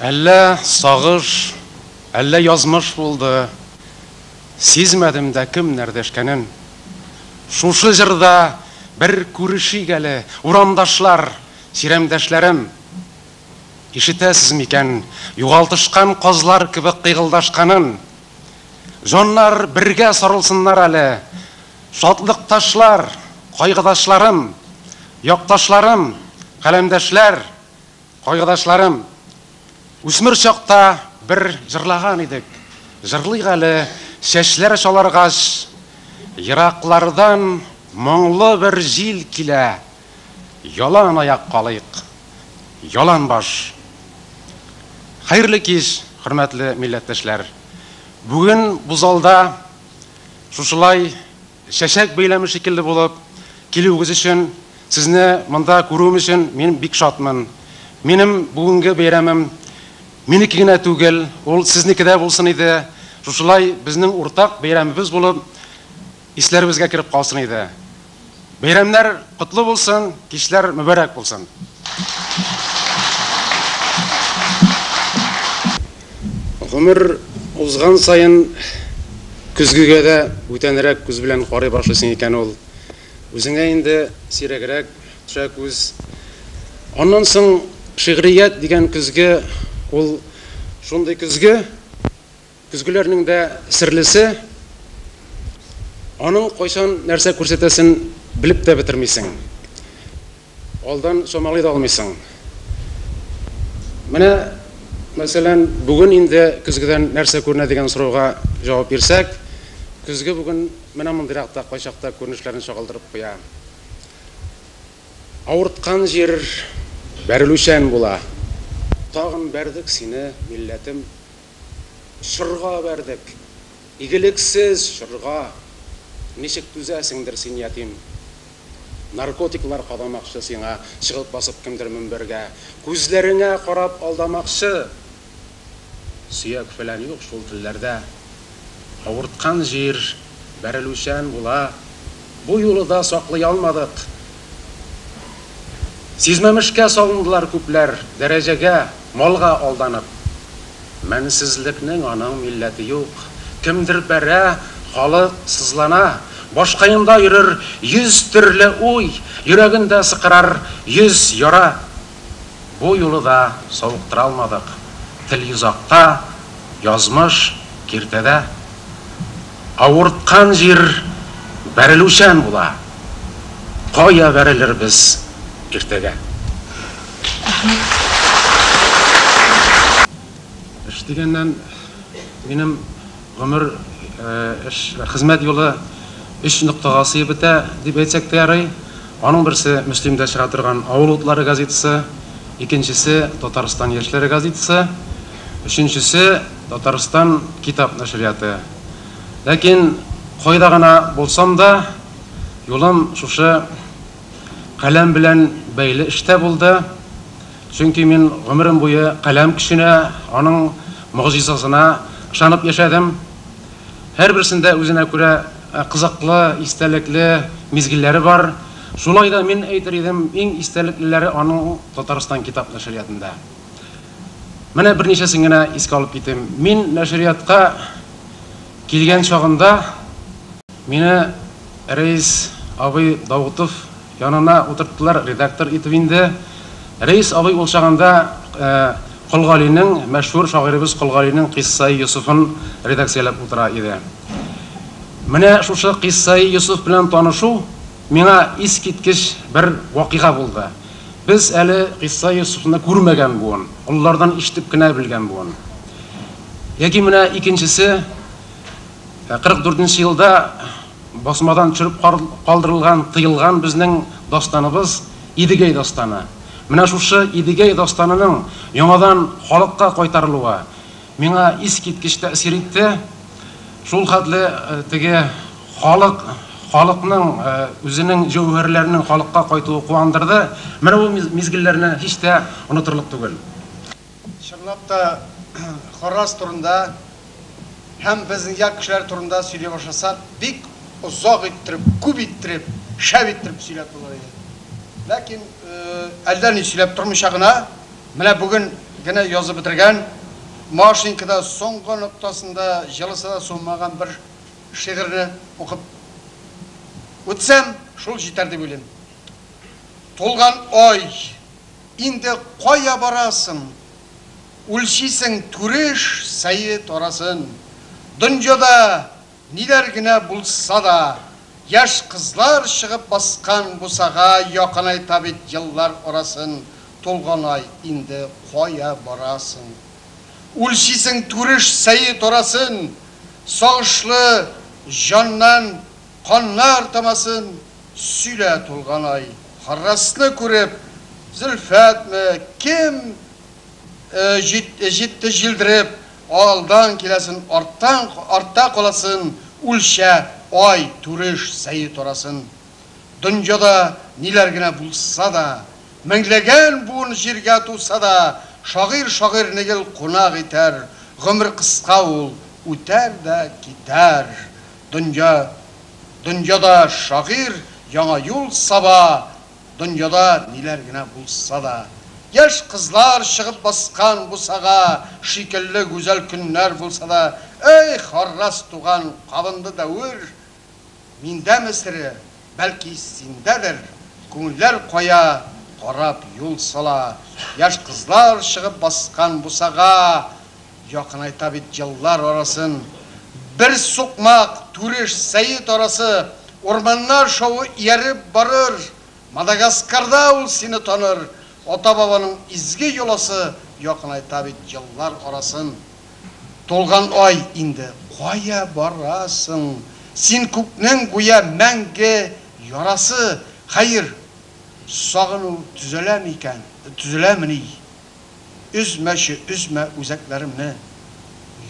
Әллә сагыш, әллә язмыш булды. Сизмәдем дә кемнәр дәшкәнен. Шушы җырда бер күрешик әле, урамдашлар, сиремдәшләрем. Ишетәсез микән, югалтышкан казлар кебек кыйгылдашканын. Җаннар бергә сарылсыннар әле. Шатлык ташлар, кайгыдашларым, якташларым, каләмдәшләр, кайгыдашларым. Үсмер чакта бер җырлаган идек. Җырлыйк әле, чәчләр чаларгач, ераклардан моңлы бер җил килә. Ялан аяк калыйк, ялан баш. Хәерле кич, хөрмәтле милләттәшләр. Бүген бу залда шушылай чәчәк бәйләме шикелле булып килүегез өчен, сезне монда күрүем өчен мин бик шатмын. Минем бүгенге бәйрәмем минеке генә түгел, ул сезнеке дә булсын иде. Шушылай безнең уртак бәйрәмебез булып исләребезгә кирип калсын иде. Бәйрәмнәр котлы булсын, кичләр мүбәрәк булсын. Гомер узган сайын көзгегә дә үтәнрәк күз белән карый башлыйсың икән ул. Үзеңә инде сирәгрәк төшә күз. Аннан соң шигърият дигән көзгә ул шундый көзгә, көзгеләрнең дә серлесе. Аның кайчан нәрсә күрсәтәсен белеп тә бетермисең. Алдан шомалый да алмыйсың. Менә мәсәлән, бүген инде көзгедән нәрсә күренә дигән сорауга җавап бирсәк, көзгә бүген менә мондыйракта кайчакта күренешләрен чагылдырып куя. Авырткан җир бәрелүчән була. Тагын бәрдек сине, милләтем, шырга бәрдек. Игелексез шырга. Ничек түзәсеңдер син ятим? Наркотиклар кадамакчы сиңа, чыгып басып кемдер мөнбәргә. Күзләреңә карап алдамакчы. Сөяк фәлән юк шул телләрдә. Авырткан җир бәрелүчән була. Бу юлы да саклый алмадык. Сизмәмешкә салындылар күпләр, дәрәҗәгә, малга алданып. Мәнсезлекнең аның милләте юк. Кемдер бәрә, халык сызлана. Башкаенда йөрер 100 төрле уй, йөрәгендә сыкырар 100 яра. Бу юлы да савыктыра алмадык. Тел юзакта, язмыш киртәдә. Авырткан җир бәрелүчән була. Кая бәрелербез иртәгә? Эш дигәннән минем гомер хезмәт юлы 3 нуктага сыйып бетә дип әйтсәк тә ярый. Аның берсе Мөслимдә чыга торган Авыл утлары газетасы, икенчесе Татарстан яшьләре газетасы, өченчесе Татарстан китап нәшрияты. Ләкин кайда гына булсам да, юлым шушы каләм белән бәйле эштә булды. Чөнки мин гомерем буе каләм көченә, аның мөгъҗизасына ышанып яшәдем. Һәрберсендә үзенә күрә кызыклы, истәлекле мизгилләре бар. Шулай да мин әйтер идем, иң истәлеклеләре аның Татарстан китап нәшриятында. Менә берничәсен генә искә алып китим. Мин нәшриятка килгән чагында мине Рәис абый Даутов янына утырттылар, редактор итеп инде. Рәис абый ул чагында Кылгалинең, мәшһүр шагыйрыбыз Кылгалинең Киссай Юсуфын редакцияләп утыра иде. Менә шушы Киссай Юсуф белән танышу миңа искиткеч бер вакыйга булды. Без әле Киссай Юсуфны күрмәгән буын, уллардан ишетеп кенә белгән буын. Яки менә икенчесе 44нче елда басмадан төшереп калдырылган, тыелган безнең дастаныбыз Идегәй дастаны. Менә шушы Идегәй дастанының яңадан халыкка кайтарылуы миңа искиткеч тәэсир итте. Шул хәтле теге халыкның үзенең җәүһәрләренең халыкка кайтуы куандырды. Менә бу мизгелләрне һич тә онытырлык түгел. Чынлап та Харрас турында һәм безнең як кешеләр турында сөйләп башласак, бик озак иттереп, күп иттереп, шәп иттереп сөйләп булыр иде. Ләкин әлдән сөйләп тормыйча гына, менә бүген генә язып бетергән, машинкада соңгы ноктасында җылысы да суммаган бер шигырьне укып үтсәм, шул җитәр дип уйлыйм. Тулган ай, инде кая барасың? Үлчисең түреш сәйет арасын. Дөньяда ниләр генә булса да, яшь кызлар чыгып баскан бусага якынайта бит еллар арасын. Тулган ай, инде кая барасың? Үлчисең түреш сәйет арасын. Сагышлы жаннан каннар тамасын. Сөйлә тулган ай, Харрасны күреп, Зөлфәтме, кем җитте җилдереп, алдан киләсен, артта каласын, үлчә ай түреш сәйет арасын. Дөньяда ниләр генә булса да, меңләгән буын җиргә туса да, шагыйрь нигел кунак итәр, гомер кыска ул, үтәр дә китәр. Дөньяда шагыйрь яңа юл саба, дөньяда ниләр генә булса да, яшь кызлар чыгып баскан бусага шикелле гүзәл көннәр булса да, эй Харрас туган кабынды дәвер, миндәме сире, бәлки синдәдер, күңелләр кая карап юл сала, яшь кызлар чыгып баскан бусага якынайта бит еллар арасын. Бер сукмак түреш сәйет арасы, урманнар шоу ияреп барыр, Мадагаскарда ул сине таныр, ата-бабаның изге юласы якынайта бит еллар арасын. Тулган ай, инде кая барасың? Син күкнең гүя мәңге ярасы, хәер, сагыну түзеләме икән, түзеләмени? Үзмә үзәкләремне,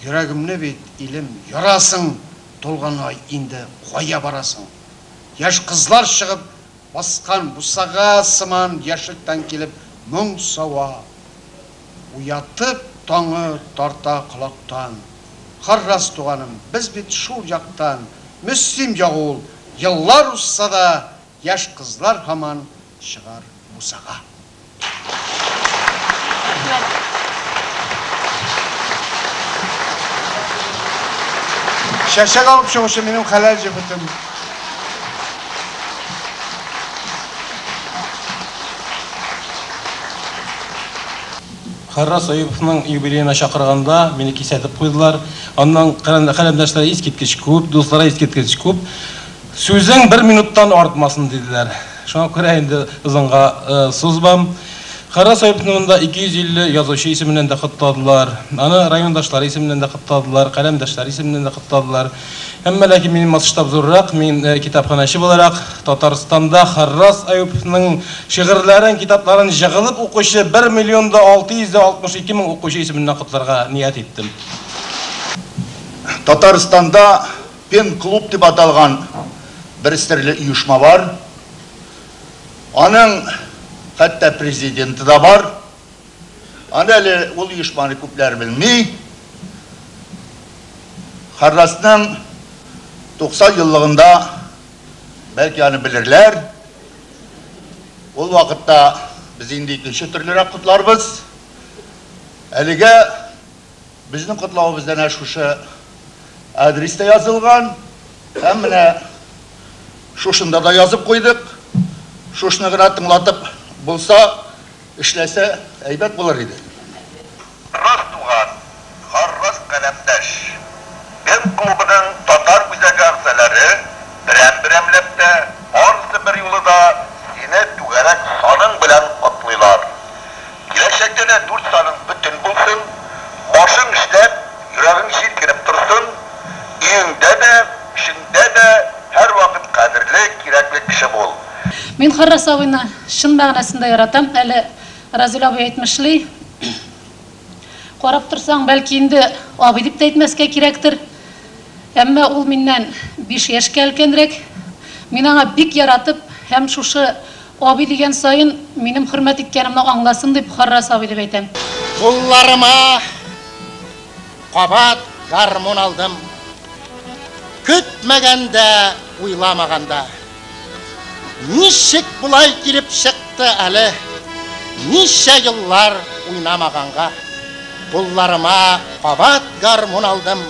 йөрәгемне бит илем ярасың. Тулган ай, инде кая барасың? Яшь кызлар чыгып баскан бусага сыман яшьлектән килеп моң сава. Уятып таңы тарта колактан. Харрас туганым, без бит шул яктан. Мөслим ягул, еллар узса да, яшь кызлар һаман чыгар бусага. Шәшәк алып чыгышы минем хәләл җибетем. Харрас Аюповның юбилейына чакырганда мине кисәтеп куйдылар. Аннан каләмдәшләр искиткеч күп, дуслары искиткеч күп. Сүзең 1 минуттан артмасын диделәр. Шуңа күрә инде узынга сузбам. Харрас Аюповның 250 язучы исеменнән дә коттадылар. Аны райондашлары исеменнән дә коттадылар, каләмдәшләр исеменнән дә коттадылар. Әмма ләкин минем масштаб зуррак, мин китапханәче буларак Татарстанда Харрас Аюповның шигырьләрен, китапларын җыгылып укучы 1,662,000 укучы исеменнән котларга ният иттем. Татарстанда Пен клуб дип аталган бер серле оешма бар. Аның хәтта президенты да бар. Аны әле ул оешманы күпләр белми. Харрасның 90 еллыгында бәлки аны белерләр. Ул вакытта без инде икенче төрлерәк котларбыз. Әлегә безнең котлавыбыздан шушы адресте язылган. Һәм менә шушында да язып куйдык. Шушны гына тыңлатып булса, эшләсә әйбәт булыр иде. Харрас туган, Харрас каләмдәш. Пен клубының татар үзәге әгъзалары берәм-берәмләп тә барысы бер юлыда сине түгәрәк саның белән котлыйлар. Киләчәктә дә 4 саның бөтен булсын, башың эшләп, йөрәгең җиркенеп торсын, өеңдә дә, эшеңдә дә һәр вакыт кадерле, кирәкле кеше бул. Мин Харрас абыйны шын мәгънәсендә яратам. Әле Разил абый әйтмешли. Карап торсаң, бәлки инде абый дип тә әйтмәскә кирәктер. Әмма ул миннән 5 яшькә өлкәнрәк. Мин аңа бик яратып, һәм шушы абый дигән сайын минем хөрмәт иткәнемне аңласын дип Харрас абый дип әйтәм. Кулларыма кабат гармун алдым. Көтмәгәндә, уйламаганда. Ничек булай килеп чыкты әле? Нише yıllar уйнамаганга. Кулларыма кабат гармун алдым.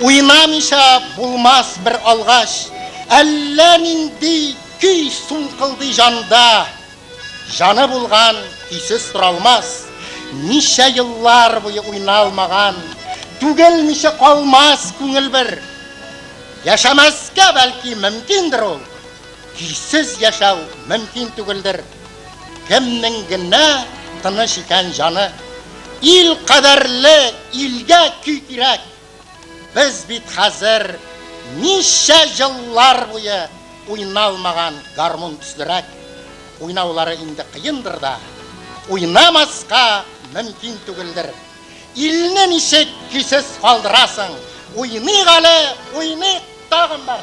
Уйнамыйша булмас бер алгаш. Әллә нинди көй сулкылды жанда. Жаны булган көйсез тора алмас. Нише yıllar буе уйналмаган. Түгелмичә калмас күңел бер. Яшамаска бәлки мөмкиндер ул. Көйсез яшау мөмкин түгелдер. Кемнең генә тыныч икән жаны. Ил кадәрле илгә көй кирәк. Без бит хәзер нише yıllar буе уйналмаган гармун төслерәк. Уйнаулары инде кыендыр да. Уйнамаска мөмкин түгелдер. Илне ничек көйсез калдырасың? Уйный әле, уйный тагын бар.